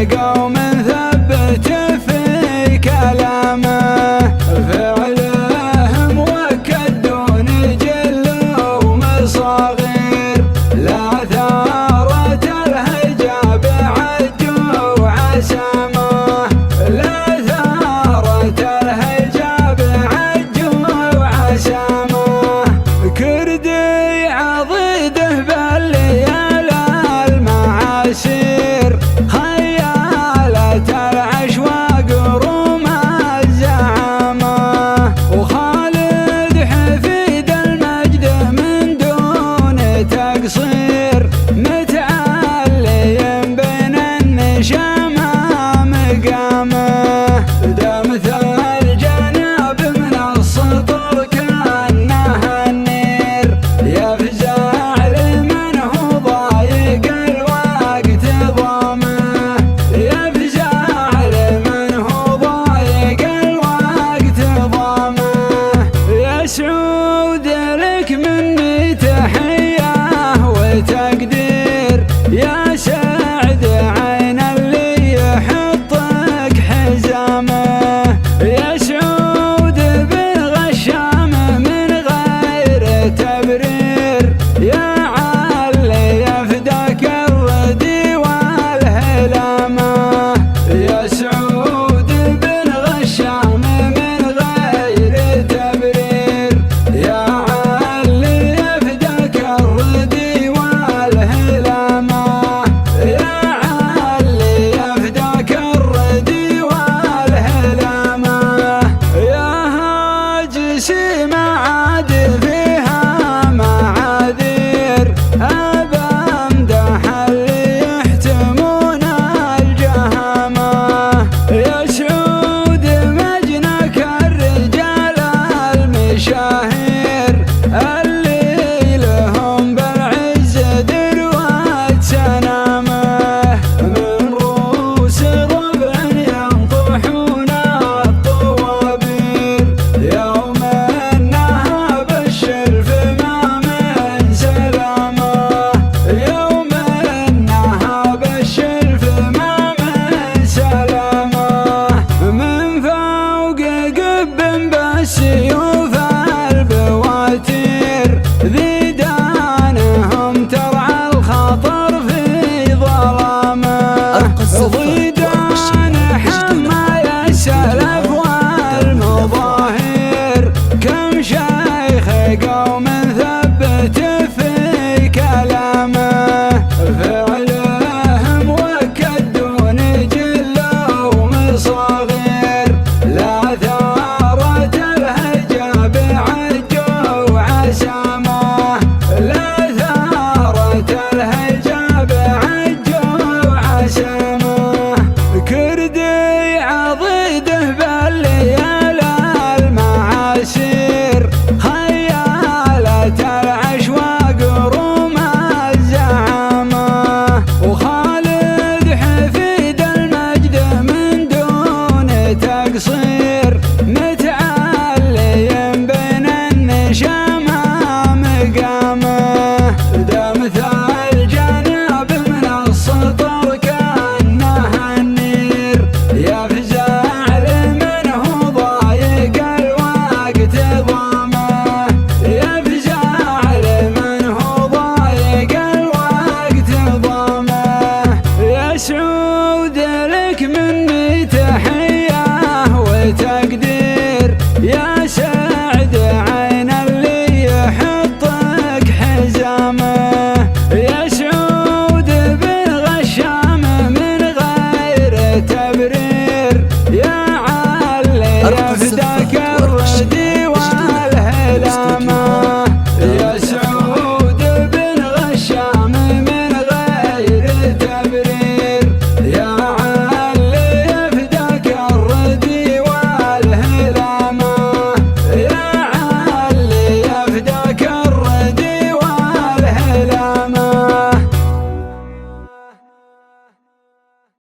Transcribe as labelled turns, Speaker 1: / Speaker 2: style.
Speaker 1: قوم ثبت في كلامه، فعله مؤكد دون جل ومصاغير، لا ثارت الهجا بعج وعسامه، لا ثارت الهجا بعج وعسامه، كردي عضيده بالليال المعاسير، خيالة العشواق روم الزعامة، وخالد حفيد المجد من دون تقصير، متعلي بين النشامة مقامه، دمث الجناب من السطر كأنه النير، يفزع لمن هو ضايق الوقت ضامه، يفزع لمن هو ضايق الوقت ضامه، يا سعود لك مني تحية وتقدير، يا سعد عين اللي يحطك حزامه، يا سعود بن غشام من غير تبرير، يا علي يفداك الردي والهلامه، يا سعود بن غشام من غير تبرير، يا علي يفداك الردي والهلامه، يا علي يفداك الردي والهلامه، يا هاجسي معاد فيها معاذير، أبا امدح اللي يحتمون الجهامه، يا سعود مجنك الرجال المشاهير، اللي لهم بالعز ذروة سنامه، من رؤوس ربع ينطحون الطوابير، يوم انها بالشرف ما من سلامه، يوم انها بالشرف ما من سلامه، من فوق قب بالسيوف البواتير، ذيدانهم ترعى الخطر في ظلامه،